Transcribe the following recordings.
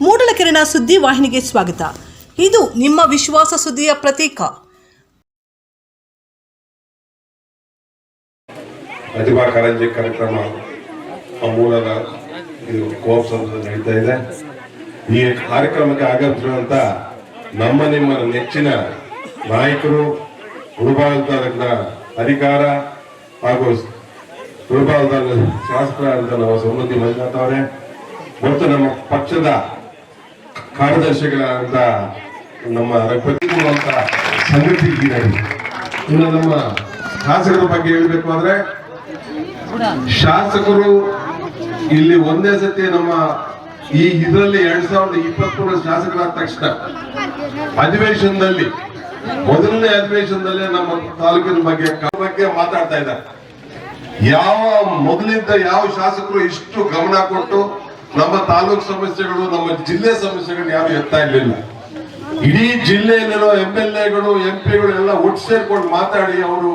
ಮೂಡಲಕೆರೆನ ಸುದ್ದಿ ವಾಹಿನಿಗೆ ಸ್ವಾಗತ. ಇದು ನಿಮ್ಮ ವಿಶ್ವಾಸ ಸುದ್ದಿಯ ಪ್ರತೀಕ. ಪ್ರತಿಭಾ ಕಾರಂಜಿ ಕಾರ್ಯಕ್ರಮ ಮೂಲದ ಇದು ಕೋಪ್ ಸಂಸ್ಥೆ ನಡೀತಾ ಇದೆ. ಈ ಕಾರ್ಯಕ್ರಮಕ್ಕೆ ಆಗಮಿಸಿರುವಂತ ನಿಮ್ಮ ನೆಚ್ಚಿನ ನಾಯಕರು, ಮುಳಬಾಗಿಲು ತಾಲೂಕಿನ ಅಧಿಕಾರ ಹಾಗೂ ಮುಳಬಾಗಿಲು ತಾಲೂಕಿನ ಶಾಸಕರಾದಂತ ನಾವು ಸಮೃದ್ಧಿ ಮಂಜುನಾಥ್ ಅವರೇ ಮತ್ತು ನಮ್ಮ ಪಕ್ಷದ ಕಾರ್ಯದರ್ಶಿಗಳಾದಂತ ನಮ್ಮ ಪ್ರತಿಕೂಲವಂತ ಸಂಗತಿ ಇದೆ. ಇನ್ನು ನಮ್ಮ ಶಾಸಕರ ಬಗ್ಗೆ ಹೇಳಬೇಕು ಅಂದ್ರೆ, ಶಾಸಕರು ಇಲ್ಲಿ ಒಂದೇ ಸತಿ ನಮ್ಮ ಈ ಇದರಲ್ಲಿ 2023 ಶಾಸಕರಾದ ತಕ್ಷಣ ಅಧಿವೇಶನದಲ್ಲಿ ಮೊದಲನೇ ಅಧಿವೇಶನದಲ್ಲಿ ನಮ್ಮ ತಾಲೂಕಿನ ಬಗ್ಗೆ ಮಾತಾಡ್ತಾ ಇದ್ದಾರೆ. ಮೊದಲಿದ್ದ ಯಾವ ಶಾಸಕರು ಇಷ್ಟು ಗಮನ ಕೊಟ್ಟು ನಮ್ಮ ತಾಲೂಕು ಸಮಸ್ಯೆಗಳು, ನಮ್ಮ ಜಿಲ್ಲೆ ಸಮಸ್ಯೆಗಳು ಯಾರು ಎತ್ತಾ ಇರಲಿಲ್ಲ. ಇಡೀ ಜಿಲ್ಲೆಯಲ್ಲಿರೋ MLAಗಳು, MP ಗಳು ಎಲ್ಲ ಒಟ್ಟು ಸೇರ್ಕೊಂಡು ಮಾತಾಡಿ ಅವರು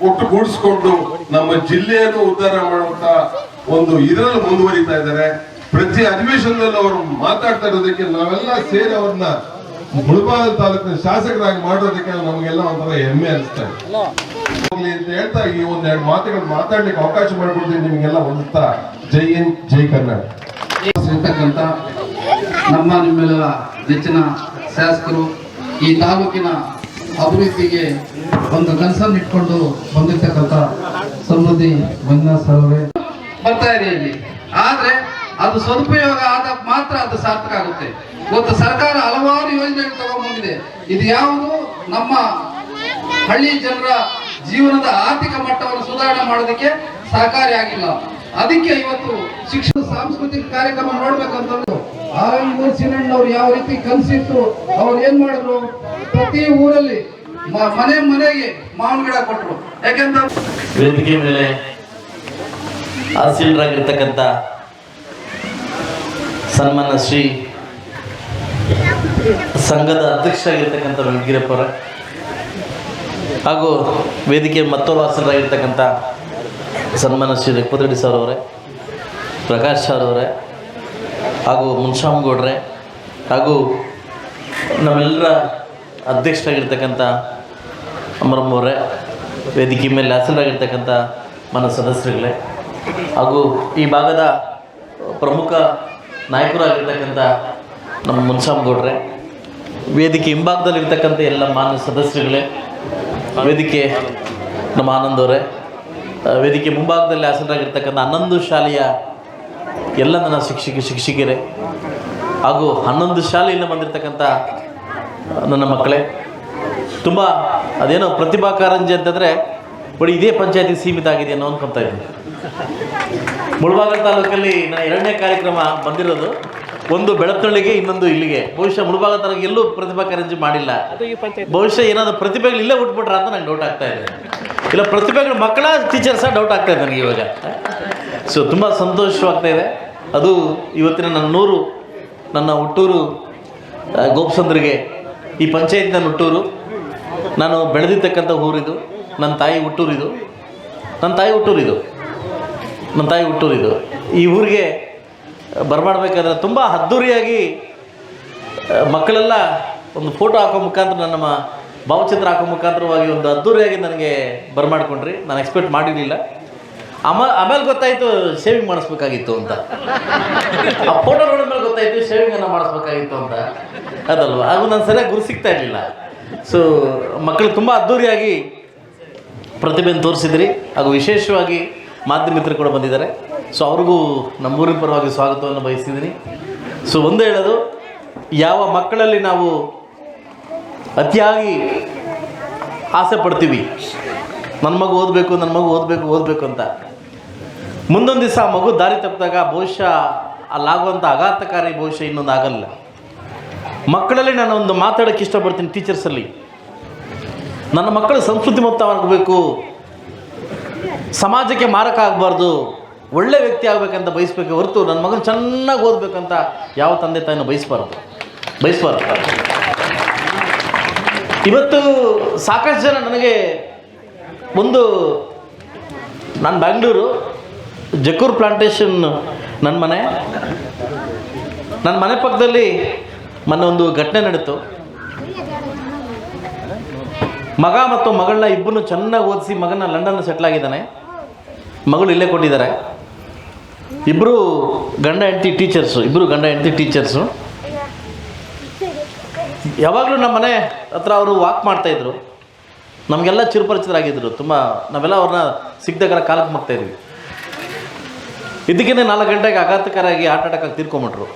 ಒಟ್ಟುಗೂಡಿಸ್ಕೊಂಡು ನಮ್ಮ ಜಿಲ್ಲೆಯನ್ನು ಉದ್ಧಾರ ಮಾಡುವಂತ ಒಂದು ಇದರಲ್ಲಿ ಮುಂದುವರಿತಾ ಇದ್ದಾರೆ. ಪ್ರತಿ ಅಧಿವೇಶನದಲ್ಲಿ ಅವರು ಮಾತಾಡ್ತಾ ಇರೋದಕ್ಕೆ ನಾವೆಲ್ಲ ಸೇರಿ ಅವ್ರನ್ನ ಮುಳಬಾಗಿಲು ತಾಲೂಕಿನ ಶಾಸಕರಾಗಿ ಮಾಡೋದಕ್ಕೆ ನಮಗೆಲ್ಲ ಒಂಥರ ಹೆಮ್ಮೆ ಅನಿಸ್ತಾ ಇದೆ ಅಂತ ಹೇಳ್ತಾ ಈ ಒಂದೆರಡು ಮಾತುಗಳು ಮಾತಾಡ್ಲಿಕ್ಕೆ ಅವಕಾಶ ಮಾಡಿಕೊಡ್ತೀನಿ ನಿಮಗೆಲ್ಲ ಒಂದುತ್ತಾ. ಜೈ ಹಿಂದ್, ಜೈ ಕರ್ನಾಟಕ. ಇರ್ತಕ್ಕಂಥ ನಿಮ್ಮೆಲ್ಲ ನೆಚ್ಚಿನ ಶಾಸಕರು, ಈ ತಾಲೂಕಿನ ಅಭಿವೃದ್ಧಿಗೆ ಒಂದು ಕನಸನ್ನು ಇಟ್ಕೊಂಡು ಬಂದಿರ್ತಕ್ಕಂಥ ಸಮೃದ್ಧಿ ಮಂಜುನಾಥ್ ಸರ್ ಅವರೇ ಬರ್ತಾ ಇದೆ ಇಲ್ಲಿ. ಆದ್ರೆ ಅದು ಸದುಪಯೋಗ ಆದಾಗ ಮಾತ್ರ ಅದು ಸಾರ್ಥಕ ಆಗುತ್ತೆ. ಇವತ್ತು ಸರ್ಕಾರ ಹಲವಾರು ಯೋಜನೆಗಳು ತಗೊಂಡ್ಬಂದಿದೆ. ಇದು ಯಾವುದು ನಮ್ಮ ಹಳ್ಳಿ ಜನರ ಜೀವನದ ಆರ್ಥಿಕ ಮಟ್ಟವನ್ನು ಸುಧಾರಣೆ ಮಾಡೋದಕ್ಕೆ ಸಹಕಾರಿಯಾಗಿಲ್ಲ. ಅದಕ್ಕೆ ಇವತ್ತು ಶಿಕ್ಷಣ ಸಾಂಸ್ಕೃತಿಕ ಕಾರ್ಯಕ್ರಮ ನೋಡ್ಬೇಕಂತಂದ್ರು ಸಿನಣ್ಣವ್ರು ಯಾವ ರೀತಿ ಕನಸಿತ್ತು, ಅವ್ರು ಏನ್ ಮಾಡಿದ್ರು, ಪ್ರತಿ ಊರಲ್ಲಿ ಮನೆಗೆ ಮಾವಿನ ಗಿಡ ಕೊಟ್ಟರು. ಯಾಕೆಂದ್ರೆ ವೇದಿಕೆ ಮೇಲೆ ಆಸೀನರಾಗಿರ್ತಕ್ಕಂಥ ಸನ್ಮಾನ ಶ್ರೀ ಸಂಘದ ಅಧ್ಯಕ್ಷರಾಗಿರ್ತಕ್ಕಂಥ ವೆಂಕಟಗಿರಪ್ಪರ ಹಾಗೂ ವೇದಿಕೆ ಮತ್ತೊಬ್ಬ ಆಸೀನರಾಗಿರ್ತಕ್ಕಂಥ ಸನ್ಮಾನ ಶ್ರೀ ರೆಡ್ಡಿ ಸರ್ ಅವರೇ, ಪ್ರಕಾಶ್ ಸರ್ ಅವರೇ, ಹಾಗೂ ಮುನ್ಶಾಮಗೌಡ್ರೆ, ಹಾಗೂ ನಮ್ಮೆಲ್ಲರ ಅಧ್ಯಕ್ಷರಾಗಿರ್ತಕ್ಕಂಥ ಅಮರಮ್ಮವರೇ, ವೇದಿಕೆ ಮೇಲೆ ಆಸೀನರಾಗಿರ್ತಕ್ಕಂಥ ಮನ ಸದಸ್ಯರುಗಳೇ, ಹಾಗೂ ಈ ಭಾಗದ ಪ್ರಮುಖ ನಾಯಕರಾಗಿರ್ತಕ್ಕಂಥ ನಮ್ಮ ಮುನ್ಶಾಮಗೌಡ್ರೆ, ವೇದಿಕೆ ಹಿಂಭಾಗದಲ್ಲಿರ್ತಕ್ಕಂಥ ಎಲ್ಲ ಮಾನ್ಯ ಸದಸ್ಯರುಗಳೇ, ವೇದಿಕೆ ನಮ್ಮ ಆನಂದ್ ಅವರೇ, ವೇದಿಕೆ ಮುಂಭಾಗದಲ್ಲಿ ಆಸೀನರಾಗಿರ್ತಕ್ಕಂಥ 11 ಶಾಲೆಯ ಎಲ್ಲ ನನ್ನ ಶಿಕ್ಷಕಿಯರೇ, ಹಾಗೂ 11 ಶಾಲೆಯಿಂದ ಬಂದಿರತಕ್ಕಂಥ ನನ್ನ ಮಕ್ಕಳೇ, ತುಂಬ ಅದೇನೋ ಪ್ರತಿಭಾ ಕಾರಂಜಿ ಅಂತಂದರೆ ಬರೀ ಇದೇ ಪಂಚಾಯತಿಗೆ ಸೀಮಿತ ಆಗಿದೆ ಅನ್ನೋ ಅನ್ಕೊತಾ ಇದ್ದೀನಿ. ಮುಳಬಾಗಿಲು ತಾಲೂಕಲ್ಲಿ ನಾನು 2ನೇ ಕಾರ್ಯಕ್ರಮ ಬಂದಿರೋದು, ಒಂದು ಬೆಳತ್ತಳ್ಳಿಗೆ, ಇನ್ನೊಂದು ಇಲ್ಲಿಗೆ. ಬಹುಶಃ ಮುಳಬಾಗಿಲು ತಾಲೂಕು ಎಲ್ಲೂ ಪ್ರತಿಭಾ ಕಾರಂಜಿ ಮಾಡಿಲ್ಲ. ಬಹುಶಃ ಏನಾದರೂ ಪ್ರತಿಭೆಗಳು ಇಲ್ಲೇ ಹುಟ್ಬಿಟ್ರ ಅಂತ ನಂಗೆ ಡೌಟ್ ಆಗ್ತಾ ಇದೆ. ಇಲ್ಲ ಪ್ರತಿಭೆಗಳು ಮಕ್ಕಳ ಟೀಚರ್ಸ ಡೌಟ್ ಆಗ್ತಾ ಇದೆ ನನಗೆ ಇವಾಗ. ಸೊ ತುಂಬ ಸಂತೋಷವಾಗ್ತಾ ಇದೆ. ಅದು ಇವತ್ತಿನ ನನ್ನ ಹುಟ್ಟೂರು ಗೋಪಸಂದ್ರಿಗೆ, ಈ ಪಂಚಾಯತ್ ನನ್ನ ಹುಟ್ಟೂರು, ನಾನು ಬೆಳೆದಿರ್ತಕ್ಕಂಥ ಊರಿದು, ನನ್ನ ತಾಯಿ ಹುಟ್ಟೂರಿದು. ಈ ಊರಿಗೆ ಬರಮಾಡಬೇಕಾದ್ರೆ ತುಂಬ ಅದ್ದೂರಿಯಾಗಿ ಮಕ್ಕಳೆಲ್ಲ ಒಂದು ಫೋಟೋ ಹಾಕೋ ಮುಖಾಂತರ, ನಮ್ಮ ಭಾವಚಿತ್ರ ಹಾಕೋ ಮುಖಾಂತರವಾಗಿ ಒಂದು ಅದ್ದೂರಿಯಾಗಿ ನನಗೆ ಬರಮಾಡ್ಕೊಂಡ್ರಿ. ನಾನು ಎಕ್ಸ್ಪೆಕ್ಟ್ ಮಾಡಿರಲಿಲ್ಲ. ಆಮೇಲೆ ಗೊತ್ತಾಯಿತು ಶೇವಿಂಗ್ ಮಾಡಿಸ್ಬೇಕಾಗಿತ್ತು ಅಂತ. ಆ ಫೋಟೋ ನೋಡಿದ್ಮೇಲೆ ಗೊತ್ತಾಯಿತು ಶೇವಿಂಗನ್ನು ಮಾಡಿಸ್ಬೇಕಾಗಿತ್ತು ಅಂತ, ಅದಲ್ವ? ಹಾಗೂ ನಾನು ಸರಿಯಾಗಿ ಗುರು ಸಿಗ್ತಾ ಇರಲಿಲ್ಲ. ಸೊ ಮಕ್ಕಳು ತುಂಬ ಅದ್ದೂರಿಯಾಗಿ ಪ್ರತಿಭೆಯನ್ನು ತೋರಿಸಿದ್ರಿ. ಹಾಗೂ ವಿಶೇಷವಾಗಿ ಮಾಧ್ಯಮ ಮಿತ್ರರು ಕೂಡ ಬಂದಿದ್ದಾರೆ. ಸೊ ಅವ್ರಿಗೂ ನಮ್ಮೂರಿನ ಪರವಾಗಿ ಸ್ವಾಗತವನ್ನು ಬಯಸಿದ್ದೀನಿ. ಸೊ ಒಂದೇ ಹೇಳೋದು, ಯಾವ ಮಕ್ಕಳಲ್ಲಿ ನಾವು ಅತಿಯಾಗಿ ಆಸೆ ಪಡ್ತೀವಿ, ನನ್ನ ಮಗು ಓದಬೇಕು ಅಂತ, ಮುಂದೊಂದು ದಿವಸ ಆ ಮಗು ದಾರಿ ತಪ್ಪಿದಾಗ ಬಹುಶಃ ಅಲ್ಲಾಗುವಂಥ ಆಘಾತಕಾರಿ ಬಹುಶಃ ಇನ್ನೊಂದು ಆಗಲ್ಲ. ಮಕ್ಕಳಲ್ಲಿ ನಾನು ಒಂದು ಮಾತಾಡೋಕ್ಕೆ ಇಷ್ಟಪಡ್ತೀನಿ. ಟೀಚರ್ಸಲ್ಲಿ ನನ್ನ ಮಕ್ಕಳು ಸಂಸ್ಕೃತಿ ಮುಕ್ತವಾಗಬೇಕು, ಸಮಾಜಕ್ಕೆ ಮಾರಕ ಆಗಬಾರ್ದು, ಒಳ್ಳೆ ವ್ಯಕ್ತಿ ಆಗಬೇಕಂತ ಬಯಸ್ಬೇಕೆ ಹೊರತು ನನ್ನ ಮಗನ ಚೆನ್ನಾಗಿ ಓದಬೇಕಂತ ಯಾವ ತಂದೆ ತಾಯಿನೂ ಬಯಸ್ಬಾರ್ದು. ಇವತ್ತು ಸಾಕಷ್ಟು ಜನ ನನಗೆ ನಾನು ಬ್ಯಾಂಗ್ಳೂರು ಜಕ್ಕೂರ್ ಪ್ಲಾಂಟೇಶನ್ ನನ್ನ ಮನೆ, ನನ್ನ ಮನೆ ಪಕ್ಕದಲ್ಲಿ ಮೊನ್ನೆ ಒಂದು ಘಟನೆ ನಡೀತು. ಮಗ ಮತ್ತು ಮಗಳನ್ನ ಇಬ್ಬರನ್ನು ಚೆನ್ನಾಗಿ ಓದಿಸಿ ಮಗನ ಲಂಡನ್ ಸೆಟ್ಲ್ ಆಗಿದ್ದಾನೆ, ಮಗಳು ಇಲ್ಲೇ ಕೊಟ್ಟಿದ್ದಾರೆ. ಇಬ್ಬರು ಗಂಡ ಹೆಂಡತಿ ಟೀಚರ್ಸು. ಯಾವಾಗಲೂ ನಮ್ಮ ಮನೆ ಹತ್ರ ಅವರು ವಾಕ್ ಮಾಡ್ತಾಯಿದ್ರು, ನಮಗೆಲ್ಲ ಚಿರಪರಿಚಿತರಾಗಿದ್ದರು. ತುಂಬ ನಾವೆಲ್ಲ ಅವ್ರನ್ನ ಸಿಕ್ಕಿದಾಗ ಕಾಲಕ್ಕೆ ಮಾಡ್ತಾಯಿದ್ವಿ. ಇದಕ್ಕೇನೆ 4 ಗಂಟೆಗೆ ಆಘಾತಕರಾಗಿ ಹಾರ್ಟ್ ಅಟ್ಯಾಕಾಗಿ ತೀರ್ಕೊಂಬಿಟ್ರು.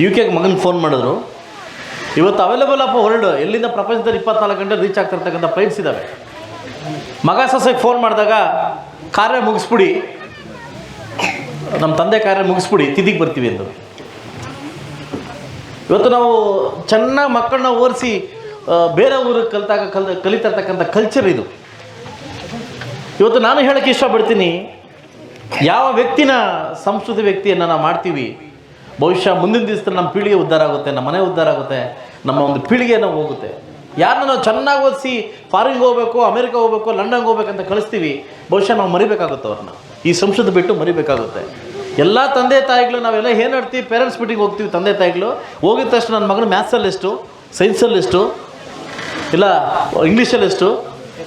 UK ಮಗನಿಗೆ ಫೋನ್ ಮಾಡಿದ್ರು. ಇವತ್ತು ಅವೈಲೇಬಲ್ ಆಫ್ ವರ್ಲ್ಡ್, ಎಲ್ಲಿಂದ ಪ್ರಪಂಚದಲ್ಲಿ 24 ಗಂಟೆ ರೀಚ್ ಆಗ್ತಿರ್ತಕ್ಕಂಥ ಫ್ಲೈಟ್ಸ್ ಇದ್ದಾವೆ. ಮಗ ಸೊಸೆಗೆ ಫೋನ್ ಮಾಡಿದಾಗ ಕಾರ್ಯ ಮುಗಿಸ್ಬಿಡಿ, ನಮ್ಮ ತಂದೆ ಕಾರ್ಯ ಮುಗಿಸ್ಬಿಡಿ, ತಿದ್ದಿಗೆ ಬರ್ತೀವಿ ಎಂದು. ಇವತ್ತು ನಾವು ಚೆನ್ನಾಗಿ ಮಕ್ಕಳನ್ನ ಓದಿಸಿ ಬೇರೆ ಊರಿಗೆ ಕಲಿತಿರ್ತಕ್ಕಂಥ ಕಲ್ಚರ್ ಇದು. ಇವತ್ತು ನಾನು ಹೇಳೋಕ್ಕೆ ಇಷ್ಟಪಡ್ತೀನಿ, ಯಾವ ವ್ಯಕ್ತಿನ ಸಂಸ್ಕೃತಿ ವ್ಯಕ್ತಿಯನ್ನು ನಾವು ಮಾಡ್ತೀವಿ, ಬಹುಶಃ ಮುಂದಿನ ದಿವಸದಲ್ಲಿ ನಮ್ಮ ಪೀಳಿಗೆ ಉದ್ಧಾರ ಆಗುತ್ತೆ, ನಮ್ಮ ಮನೆ ಉದ್ಧಾರ ಆಗುತ್ತೆ, ನಮ್ಮ ಒಂದು ಪೀಳಿಗೆ ನಾವು ಹೋಗುತ್ತೆ. ಯಾರನ್ನ ನಾವು ಚೆನ್ನಾಗಿ ಓದಿಸಿ ಫಾರಿನ್ಗೆ ಹೋಗಬೇಕು, ಅಮೆರಿಕ ಹೋಗಬೇಕು, ಲಂಡನ್ಗೆ ಹೋಗ್ಬೇಕಂತ ಕಳಿಸ್ತೀವಿ, ಬಹುಶಃ ನಾವು ಮರಿಬೇಕಾಗುತ್ತೆ ಅವ್ರನ್ನ. ಈ ಸಂಸ್ಕೃತಿ ಬಿಟ್ಟು ಮರಿಬೇಕಾಗುತ್ತೆ. ಎಲ್ಲ ತಂದೆ ತಾಯಿಗಳು ನಾವೆಲ್ಲ ಏನು ಮಾಡ್ತೀವಿ, ಪೇರೆಂಟ್ಸ್ ಮೀಟಿಂಗ್ ಹೋಗ್ತೀವಿ. ತಂದೆ ತಾಯಿಗಳು ಹೋಗಿದ ತಕ್ಷಣ ನನ್ನ ಮಗನ ಮ್ಯಾಥ್ಸಲ್ಲಿ ಎಷ್ಟು, ಸೈನ್ಸಲ್ಲಿ ಎಷ್ಟು, ಇಲ್ಲ ಇಂಗ್ಲೀಷಲ್ಲಿ ಎಷ್ಟು,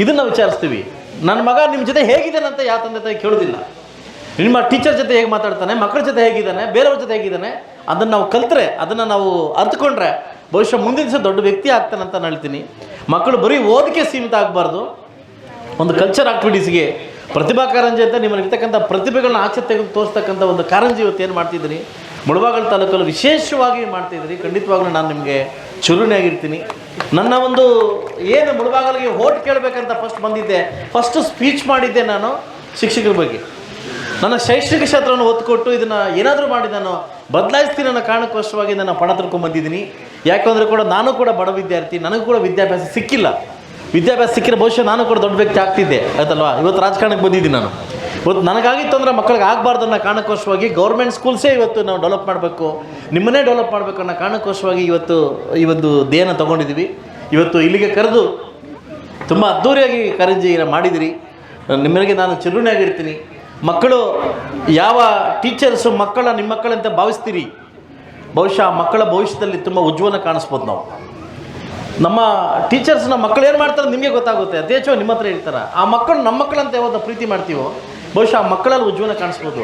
ಇದನ್ನು ವಿಚಾರಿಸ್ತೀವಿ. ನನ್ನ ಮಗ ನಿಮ್ಮ ಜೊತೆ ಹೇಗಿದ್ದಾನೆ ಅಂತ ಯಾವ ತಂದೆ ತಾಯಿ ಕೇಳೋದಿಲ್ಲ. ನಿಮ್ಮ ಟೀಚರ್ ಜೊತೆ ಹೇಗೆ ಮಾತಾಡ್ತಾನೆ, ಮಕ್ಕಳ ಜೊತೆ ಹೇಗಿದ್ದಾನೆ, ಬೇರೆಯವ್ರ ಜೊತೆ ಹೇಗಿದ್ದಾನೆ, ಅದನ್ನು ನಾವು ಕಲ್ತ್ರೆ, ಅದನ್ನು ನಾವು ಅರ್ಥಕೊಂಡ್ರೆ ಬಹುಶಃ ಮುಂದಿನ ದಿವಸ ದೊಡ್ಡ ವ್ಯಕ್ತಿ ಆಗ್ತಾನೆ ಅಂತ ನಾನು ಹೇಳ್ತೀನಿ. ಮಕ್ಕಳು ಬರೀ ಓದಕ್ಕೆ ಸೀಮಿತ ಆಗಬಾರ್ದು, ಒಂದು ಕಲ್ಚರ್ ಆಕ್ಟಿವಿಟೀಸ್ಗೆ ಪ್ರತಿಭಾ ಕಾರಂಜಿ ಅಂತ ನಿಮ್ಮಲ್ಲಿರ್ತಕ್ಕಂಥ ಪ್ರತಿಭೆಗಳನ್ನ ಆಚೆ ತೆಗೆದು ತೋರಿಸ್ತಕ್ಕಂಥ ಒಂದು ಕಾರಂಜಿ ಇವತ್ತು ಏನು ಮಾಡ್ತಿದ್ದೀನಿ ಮುಳಬಾಗಿಲು ತಾಲೂಕಲ್ಲಿ ವಿಶೇಷವಾಗಿ ಮಾಡ್ತಿದ್ದೀನಿ. ಖಂಡಿತವಾಗ್ಲೂ ನಾನು ನಿಮಗೆ ಚಿರುಣಿಯಾಗಿರ್ತೀನಿ. ನನ್ನ ಒಂದು ಏನು ಮುಳಬಾಗಿಲಿಗೆ ಓಟ್ ಕೇಳಬೇಕಂತ ಫಸ್ಟ್ ಸ್ಪೀಚ್ ಮಾಡಿದ್ದೆ ನಾನು ಶಿಕ್ಷಕರ ಬಗ್ಗೆ. ನನ್ನ ಶೈಕ್ಷಣಿಕ ಕ್ಷೇತ್ರವನ್ನು ಒತ್ತು ಕೊಟ್ಟು ಇದನ್ನು ಏನಾದರೂ ಮಾಡಿ ನಾನು ಬದಲಾಯಿಸ್ತೀನಿ ಅನ್ನೋ ಕಾರಣಕ್ಕೋಸ್ಕರವಾಗಿ ನಾನು ಪಣ ತಿಳ್ಕೊಂಡ್ಬಂದಿದ್ದೀನಿ. ಯಾಕೆಂದರೆ ಕೂಡ ನಾನು ಕೂಡ ಬಡ ವಿದ್ಯಾರ್ಥಿ, ನನಗೂ ಕೂಡ ವಿದ್ಯಾಭ್ಯಾಸ ಸಿಕ್ಕಿಲ್ಲ. ವಿದ್ಯಾಭ್ಯಾಸ ಸಿಕ್ಕಿರೋ ಬಹುಶಃ ನಾನು ಕೂಡ ದೊಡ್ಡ ವ್ಯಕ್ತಿ ಆಗ್ತಿದ್ದೆ, ಆಯ್ತಲ್ವಾ. ಇವತ್ತು ರಾಜಕಾರಣಕ್ಕೆ ಬಂದಿದ್ದೀನಿ ನಾನು. ಇವತ್ತು ನನಗಾಗಿತ್ತು ಅಂದರೆ ಮಕ್ಕಳಿಗೆ ಆಗಬಾರ್ದು ಅನ್ನೋ ಕಾರಣಕ್ಕೋಸ್ಕರವಾಗಿ ಗೌರ್ಮೆಂಟ್ ಸ್ಕೂಲ್ಸೇ ಇವತ್ತು ನಾವು ಡೆವಲಪ್ ಮಾಡಬೇಕು, ನಿಮ್ಮನ್ನೇ ಡೆವಲಪ್ ಮಾಡಬೇಕು ಅನ್ನೋ ಕಾರಣಕ್ಕೋಸ್ಕರವಾಗಿ ಈ ಒಂದು ದೇಹನ ತೊಗೊಂಡಿದ್ದೀವಿ. ಇವತ್ತು ಇಲ್ಲಿಗೆ ಕರೆದು ತುಂಬ ಅದ್ಧೂರಿಯಾಗಿ ಕಾರಂಜಿ ಮಾಡಿದಿರಿ. ನಿಮಗೆ ನಾನು ಚಿರುಣಿಯಾಗಿರ್ತೀನಿ. ಮಕ್ಕಳು ಯಾವ ಟೀಚರ್ಸು ನಿಮ್ಮ ಮಕ್ಕಳಂತ ಭಾವಿಸ್ತೀರಿ, ಬಹುಶಃ ಮಕ್ಕಳ ಭವಿಷ್ಯದಲ್ಲಿ ತುಂಬ ಉಜ್ವಲ ಕಾಣಿಸ್ಬೋದು. ನಾವು ನಮ್ಮ ಟೀಚರ್ಸ್ ನಮ್ಮ ಮಕ್ಕಳು ಏನು ಮಾಡ್ತಾರೆ ನಿಮಗೆ ಗೊತ್ತಾಗುತ್ತೆ, ಯಥೇಚ್ಛವಾಗಿ ನಿಮ್ಮ ಹತ್ರ ಇರ್ತಾರೆ. ಆ ಮಕ್ಕಳು ನಮ್ಮ ಮಕ್ಕಳಂತ ಯಾವಾಗ ಪ್ರೀತಿ ಮಾಡ್ತೀವೋ ಬಹುಶಃ ಆ ಮಕ್ಕಳಲ್ಲಿ ಉಜ್ವಲ ಕಾಣಿಸ್ಬೋದು.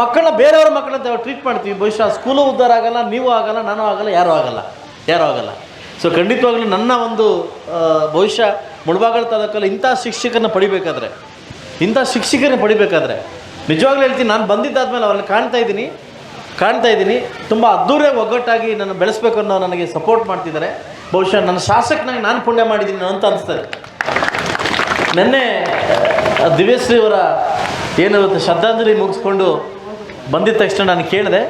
ಮಕ್ಕಳನ್ನ ಬೇರೆಯವ್ರ ಮಕ್ಕಳಂತ ಯಾವಾಗ ಟ್ರೀಟ್ ಮಾಡ್ತೀವಿ, ಬಹುಶಃ ಸ್ಕೂಲು ಉದ್ಧಾರ ಆಗಲ್ಲ, ನೀವು ಆಗಲ್ಲ, ನಾನು ಆಗಲ್ಲ, ಯಾರೂ ಆಗಲ್ಲ. ಸೊ ಖಂಡಿತವಾಗ್ಲೂ ನನ್ನ ಒಂದು ಭವಿಷ್ಯ ಮುಳಬಾಗಿಲು ತಾಲೂಕಲ್ಲಿ ಇಂಥ ಶಿಕ್ಷಕರನ್ನ ಪಡಿಬೇಕಾದ್ರೆ ನಿಜವಾಗ್ಲೂ ಹೇಳ್ತೀನಿ, ನಾನು ಬಂದಿದ್ದಾದ್ಮೇಲೆ ಅವ್ರನ್ನ ಕಾಣ್ತಾ ಇದ್ದೀನಿ. ತುಂಬ ಅದ್ದೂರಿಯಾಗಿ ಒಗ್ಗಟ್ಟಾಗಿ ನನ್ನ ಬೆಳೆಸಬೇಕು ಅನ್ನೋ ನನಗೆ ಸಪೋರ್ಟ್ ಮಾಡ್ತಿದ್ದಾರೆ. ಬಹುಶಃ ನನ್ನ ಶಾಸಕನಾಗಿ ನಾನು ಪುಣ್ಯ ಮಾಡಿದ್ದೀನಿ ಅಂತ ಅನಿಸ್ತದೆ. ನಿನ್ನೆ ದಿವ್ಯಶ್ರೀ ಅವರ ಏನು ಶ್ರದ್ಧಾಂಜಲಿ ಮುಗಿಸ್ಕೊಂಡು ಬಂದಿದ್ದ ತಕ್ಷಣ ನಾನು ಕೇಳಿದೆ,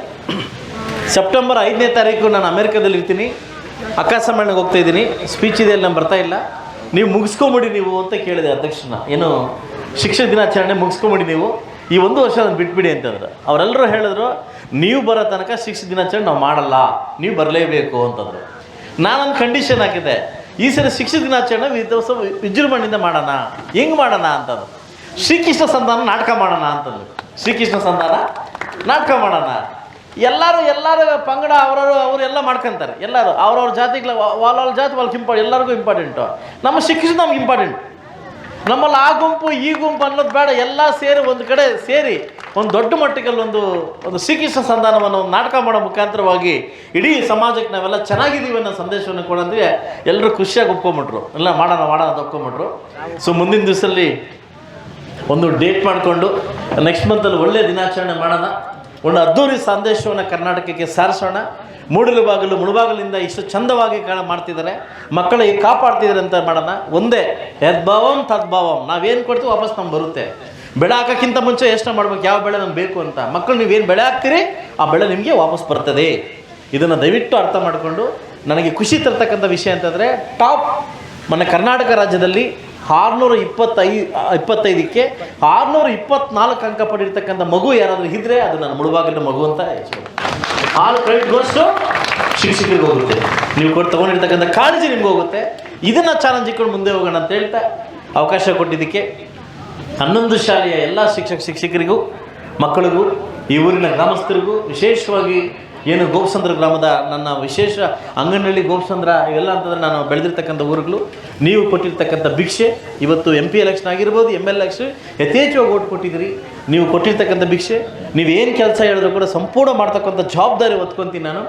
ಸೆಪ್ಟೆಂಬರ್ 5ನೇ ತಾರೀಕು ನಾನು ಅಮೆರಿಕದಲ್ಲಿ ಇರ್ತೀನಿ, ಅಕ್ಕ ಸಮ್ಮೇಳನಕ್ಕೆ ಹೋಗ್ತಾ ಇದ್ದೀನಿ, ಸ್ಪೀಚ್ ಇದೆ, ನಾನು ಬರ್ತಾ ಇಲ್ಲ, ನೀವು ಮುಗಿಸ್ಕೊಂಬಿಡಿ ನೀವು ಅಂತ ಕೇಳಿದೆ ಅಧ್ಯಕ್ಷನ. ಏನು ಶಿಕ್ಷಕ ದಿನಾಚರಣೆ ಮುಗಿಸ್ಕೊಂಬಿಡಿ ನೀವು, ಈ 1 ವರ್ಷ ನಾನು ಬಿಟ್ಬಿಡಿ ಅಂತಂದ್ರೆ. ಅವರೆಲ್ಲರೂ ಹೇಳಿದ್ರು, ನೀವು ಬರೋ ತನಕ ಶಿಕ್ಷಕ ದಿನಾಚರಣೆ ನಾವು ಮಾಡಲ್ಲ, ನೀವು ಬರಲೇಬೇಕು ಅಂತಂದರು. ನಾನೊಂದು ಕಂಡೀಷನ್ ಹಾಕಿದ್ದೆ, ಈ ಸರಿ ಶಿಕ್ಷಕ ದಿನಾಚರಣೆ ವಿಜೃಂಭಣೆಯಿಂದ ಮಾಡೋಣ. ಹೆಂಗೆ ಮಾಡೋಣ ಅಂತಂದು, ಶ್ರೀಕೃಷ್ಣ ಸಂಧಾನ ನಾಟಕ ಮಾಡೋಣ ಅಂತಂದು. ಶ್ರೀಕೃಷ್ಣ ಸಂಧಾನ ನಾಟಕ ಮಾಡೋಣ. ಎಲ್ಲರೂ ಪಂಗಡ ಅವರೆಲ್ಲ ಮಾಡ್ಕೊತಾರೆ. ಎಲ್ಲರೂ ಅವ್ರವ್ರ ಜಾತಿಗಳ వాళ్ళ ಜಾತಿ వాళ్ళకి ಎಲ್ಲರಿಗೂ ಇಂಪಾರ್ಟೆಂಟು. ನಮ್ಮ ಶಿಕ್ಷಣ ನಮ್ಗೆ ಇಂಪಾರ್ಟೆಂಟ್. ನಮ್ಮಲ್ಲಿ ಆ ಗುಂಪು ಈ ಗುಂಪು ಅನ್ನೋದು ಬೇಡ, ಎಲ್ಲ ಸೇರಿ ಒಂದು ಕಡೆ ಸೇರಿ ಒಂದು ದೊಡ್ಡ ಮಟ್ಟಿಗೆಲ್ಲಿ ಒಂದು ಶ್ರೀಕೃಷ್ಣ ಸಂಧಾನವನ್ನು ಒಂದು ನಾಟಕ ಮಾಡೋ ಮುಖಾಂತರವಾಗಿ ಇಡೀ ಸಮಾಜಕ್ಕೆ ನಾವೆಲ್ಲ ಚೆನ್ನಾಗಿದ್ದೀವಿ ಅನ್ನೋ ಸಂದೇಶವನ್ನು ಕೊಡಂದ್ರೆ ಎಲ್ಲರೂ ಖುಷಿಯಾಗಿ ಒಪ್ಕೊಂಬಿಟ್ರು. ಎಲ್ಲ ಮಾಡೋಣ ಅಂತ ಒಪ್ಕೊಂಬಿಟ್ರು. ಸೊ ಮುಂದಿನ ದಿವಸದಲ್ಲಿ ಒಂದು ಡೇಟ್ ಮಾಡಿಕೊಂಡು ನೆಕ್ಸ್ಟ್ ಮಂತಲ್ಲಿ ಒಳ್ಳೆಯ ದಿನಾಚರಣೆ ಮಾಡೋಣ. ಒಂದು ಅದ್ದೂರಿ ಸಂದೇಶವನ್ನು ಕರ್ನಾಟಕಕ್ಕೆ ಸಾರಿಸೋಣ. ಮುಳಬಾಗಿಲಿಂದ ಇಷ್ಟು ಚಂದವಾಗಿ ಮಾಡ್ತಿದ್ದಾರೆ, ಮಕ್ಕಳಿಗೆ ಕಾಪಾಡ್ತಿದ್ದಾರೆ ಅಂತ ಮಾಡೋಣ. ಒಂದೇ ಯದ್ಭಾವಂ ತದ್ಭಾವಂ, ನಾವೇನು ಕೊಡ್ತೀವಿ ವಾಪಸ್ ನಮ್ಗೆ ಬರುತ್ತೆ. ಬೆಳೆ ಹಾಕೋಕ್ಕಿಂತ ಮುಂಚೆ ಯೋಚನೆ ಮಾಡ್ಬೇಕು, ಯಾವ ಬೆಳೆ ನಮ್ಗೆ ಬೇಕು ಅಂತ. ಮಕ್ಕಳು ನೀವೇನು ಬೆಳೆ ಹಾಕ್ತೀರಿ ಆ ಬೆಳೆ ನಿಮಗೆ ವಾಪಸ್ ಬರ್ತದೆ. ಇದನ್ನು ದಯವಿಟ್ಟು ಅರ್ಥ ಮಾಡಿಕೊಂಡು, ನನಗೆ ಖುಷಿ ತರ್ತಕ್ಕಂಥ ವಿಷಯ ಅಂತಂದರೆ ಟಾಪ್ ಮೊನ್ನೆ ಕರ್ನಾಟಕ ರಾಜ್ಯದಲ್ಲಿ 625ಕ್ಕೆ 624 ಅಂಕ ಪಡೆದಿರ್ತಕ್ಕಂಥ ಮಗು ಯಾರಾದರೂ ಇದ್ದರೆ ಅದು ನನ್ನ ಮುಳಬಾಗಿಲಿನ ಮಗು ಅಂತ ಹೇಳ್ಬೋದು. ಆಲ್ ಕ್ರೆಡಿಟ್ ಗೋಸ್ಟು ಶಿಕ್ಷಕರಿಗೆ ಹೋಗುತ್ತೆ. ನೀವು ತೊಗೊಂಡಿರ್ತಕ್ಕಂಥ ಕಾಳಜಿ ನಿಮ್ಗೆ ಹೋಗುತ್ತೆ. ಇದನ್ನು ಚಾಲೆಂಜ್ ಇಟ್ಕೊಂಡು ಮುಂದೆ ಹೋಗೋಣ ಅಂತ ಹೇಳ್ತಾ ಅವಕಾಶ ಕೊಟ್ಟಿದ್ದಕ್ಕೆ 11 ಶಾಲೆಯ ಎಲ್ಲ ಶಿಕ್ಷಕರಿಗೂ ಮಕ್ಕಳಿಗೂ ಈ ಊರಿನ ಗ್ರಾಮಸ್ಥರಿಗೂ ವಿಶೇಷವಾಗಿ ಏನು ಗೋಪಸಂದ್ರ ಗ್ರಾಮದ ನನ್ನ ವಿಶೇಷ ಅಂಗನಹಳ್ಳಿ ಗೋಪಸಂದ್ರ ಇವೆಲ್ಲ ಅಂತಂದರೆ ನಾನು ಬೆಳೆದಿರ್ತಕ್ಕಂಥ ಊರುಗಳು ನೀವು ಕೊಟ್ಟಿರ್ತಕ್ಕಂಥ ಭಿಕ್ಷೆ ಇವತ್ತು MP ಎಲೆಕ್ಷನ್ ಆಗಿರ್ಬೋದು ML ಎಲೆಕ್ಷನ್ ಯಥೇಚ್ಛವಾಗಿ ಓಟ್ ಕೊಟ್ಟಿದ್ದೀರಿ. ನೀವು ಕೊಟ್ಟಿರ್ತಕ್ಕಂಥ ಭಿಕ್ಷೆ ನೀವೇನು ಕೆಲಸ ಹೇಳಿದ್ರು ಕೂಡ ಸಂಪೂರ್ಣ ಮಾಡ್ತಕ್ಕಂಥ ಜವಾಬ್ದಾರಿ ಹೊತ್ಕೊತೀನಿ ನಾನು.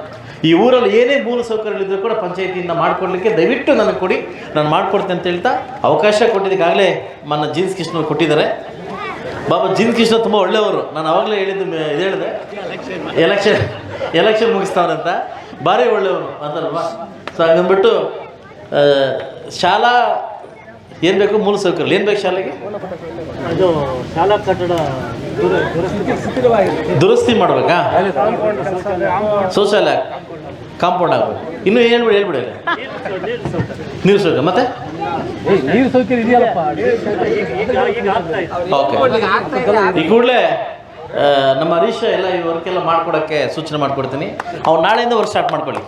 ಈ ಊರಲ್ಲಿ ಏನೇ ಮೂಲ ಸೌಕರ್ಯಗಳಿದ್ರೂ ಕೂಡ ಪಂಚಾಯತಿಯಿಂದ ಮಾಡಿಕೊಡ್ಲಿಕ್ಕೆ ದಯವಿಟ್ಟು ನನಗೆ ಕೊಡಿ, ನಾನು ಮಾಡಿಕೊಡ್ತೇನೆ ಅಂತ ಹೇಳ್ತಾ ಅವಕಾಶ ಕೊಟ್ಟಿದ್ದಕ್ಕಾಗಲೇ ನನ್ನ ಜೀನ್ಸ್ ಕೃಷ್ಣ ಕೊಟ್ಟಿದ್ದಾರೆ. ಬಾಬಾ ಜೀನ್ಸ್ ಕೃಷ್ಣ ತುಂಬ ಒಳ್ಳೆಯವರು. ನಾನು ಆವಾಗಲೇ ಹೇಳಿದ್ದು ಇದು ಹೇಳಿದೆ ಎಲೆಕ್ಷನ್ ಮುಗಿಸ್ತಾವ್ರಂತ, ಭಾರಿ ಒಳ್ಳೆಯವರು ಅಂತಲ್ವಾ. ಸೊ ಹಂಗಂದ್ಬಿಟ್ಟು ಶಾಲಾ ಏನು ಬೇಕು ಮೂಲ ಸೌಕರ್ಯ ಏನು ಬೇಕು ಶಾಲೆಗೆ ಅದು ಶಾಲಾ ಕಟ್ಟಡ ದುರಸ್ತಿ ಮಾಡಬೇಕಾ, ಶೌಚಾಲಯ ಕಾಂಪೌಂಡ್ ಆಗಬೇಕು, ಇನ್ನೂ ಹೇಳ್ಬಿಡಿ ನೀರು ಸೌಕರ್ಯ ಮತ್ತೆ ನೀರು ಸೌಕರ್ಯ ಇದೆಯಲ್ಲಪ್ಪ. ಓಕೆ, ಈ ಕೂಡಲೇ ನಮ್ಮ ಹರೀಶ ಎಲ್ಲ ಈ ವರ್ಕೆಲ್ಲ ಮಾಡ್ಕೊಡೋಕ್ಕೆ ಸೂಚನೆ ಮಾಡಿಕೊಡ್ತೀನಿ. ಅವ್ನು ನಾಳೆಯಿಂದ ವರ್ಕ್ ಸ್ಟಾರ್ಟ್ ಮಾಡ್ಕೊಳ್ಳಿ,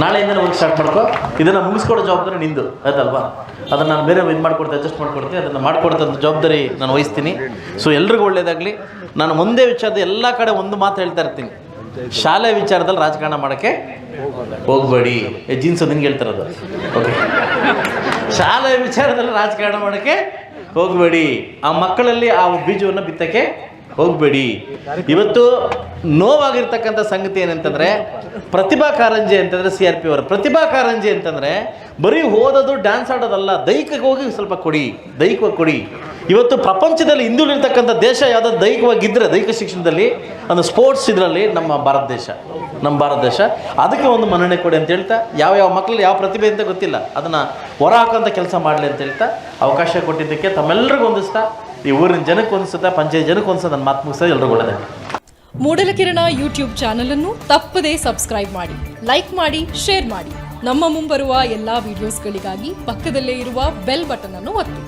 ನಾಳೆಯಿಂದನೇ ವರ್ಕ್ ಸ್ಟಾರ್ಟ್ ಮಾಡ್ಕೊ. ಇದನ್ನು ಮುಗಿಸ್ಕೊಡೋ ಜವಾಬ್ದಾರಿ ನಿಂದು ಆಯ್ತಲ್ವಾ. ಅದನ್ನು ನಾನು ಬೇರೆ ಇದು ಮಾಡ್ಕೊಡ್ತೀನಿ, ಅಡ್ಜಸ್ಟ್ ಮಾಡ್ಕೊಡ್ತೀನಿ. ಅದನ್ನು ಮಾಡ್ಕೊಡ್ತಂಥ ಜವಾಬ್ದಾರಿ ನಾನು ವಹಿಸ್ತೀನಿ. ಸೊ ಎಲ್ರಿಗೂ ಒಳ್ಳೆಯದಾಗಲಿ. ನಾನು ಒಂದೇ ವಿಚಾರದ ಎಲ್ಲ ಕಡೆ ಒಂದು ಮಾತು ಹೇಳ್ತಾ ಇರ್ತೀನಿ, ಶಾಲೆ ವಿಚಾರದಲ್ಲಿ ರಾಜಕಾರಣ ಮಾಡೋಕ್ಕೆ ಹೋಗಬೇಡಿ. ಜೀನ್ಸು ನಿನ್ಗೆ ಹೇಳ್ತಿರೋದು. ಓಕೆ, ಶಾಲೆ ವಿಚಾರದಲ್ಲಿ ರಾಜಕಾರಣ ಮಾಡೋಕ್ಕೆ ಹೋಗಬೇಡಿ. ಆ ಮಕ್ಕಳಲ್ಲಿ ಆ ಬೀಜವನ್ನು ಬಿತ್ತಕ್ಕೆ ಹೋಗಬೇಡಿ. ಇವತ್ತು ನೋವಾಗಿರ್ತಕ್ಕಂಥ ಸಂಗತಿ ಏನಂತಂದರೆ ಪ್ರತಿಭಾ ಕಾರಂಜಿ ಅಂತಂದರೆ CRP ಅವರ ಪ್ರತಿಭಾ ಕಾರಂಜಿ ಅಂತಂದರೆ ಬರೀ ಓದೋದು ಡ್ಯಾನ್ಸ್ ಆಡೋದಲ್ಲ, ದೈಹಿಕವಾಗಿ ಹೋಗಿ ಸ್ವಲ್ಪ ಕೊಡಿ, ದೈಹಿಕವಾಗಿ ಕೊಡಿ. ಇವತ್ತು ಪ್ರಪಂಚದಲ್ಲಿ ಹಿಂದುಳಿರ್ತಕ್ಕಂಥ ದೇಶ ಯಾವುದಾದ್ರು ದೈಹಿಕವಾಗಿದ್ದರೆ, ದೈಹಿಕ ಶಿಕ್ಷಣದಲ್ಲಿ ಒಂದು ಸ್ಪೋರ್ಟ್ಸ್ ಇದರಲ್ಲಿ ನಮ್ಮ ಭಾರತ ದೇಶ. ಅದಕ್ಕೆ ಒಂದು ಮನ್ನಣೆ ಕೊಡಿ ಅಂತ ಹೇಳ್ತಾ, ಯಾವ ಮಕ್ಕಳಲ್ಲಿ ಯಾವ ಪ್ರತಿಭೆ ಅಂತ ಗೊತ್ತಿಲ್ಲ, ಅದನ್ನು ಹೊರ ಹಾಕೋಂಥ ಕೆಲಸ ಮಾಡಲಿ ಅಂತ ಹೇಳ್ತಾ ಅವಕಾಶ ಕೊಟ್ಟಿದ್ದಕ್ಕೆ ತಮ್ಮೆಲ್ಲರಿಗೂ ಹೊಂದಿಸ್ತಾ, ಈ ಊರಿನ ಜನಕ್ಕೆ ಹೊಂದಿಸುತ್ತಾ, ಪಂಚಾಯತ್ ಜನಕ್ಕೆ ಹೊಂದಿಸ್ತಾ ನನ್ನ ಮಾತು ಮುಗಿಸ್ತಾ ಎಲ್ರಿಗೂ ಒಳ್ಳೆಯದೇ. ಮೂಡಲಕಿರಣ ಯೂಟ್ಯೂಬ್ ಚಾನಲ್ ಅನ್ನು ತಪ್ಪದೇ ಸಬ್ಸ್ಕ್ರೈಬ್ ಮಾಡಿ, ಲೈಕ್ ಮಾಡಿ, ಶೇರ್ ಮಾಡಿ. ನಮ್ಮ ಮುಂಬರುವ ಎಲ್ಲಾ ವಿಡಿಯೋಸ್ಗಳಿಗಾಗಿ ಪಕ್ಕದಲ್ಲೇ ಇರುವ ಬೆಲ್ ಬಟನ್ ಅನ್ನು ಒತ್ತಿ.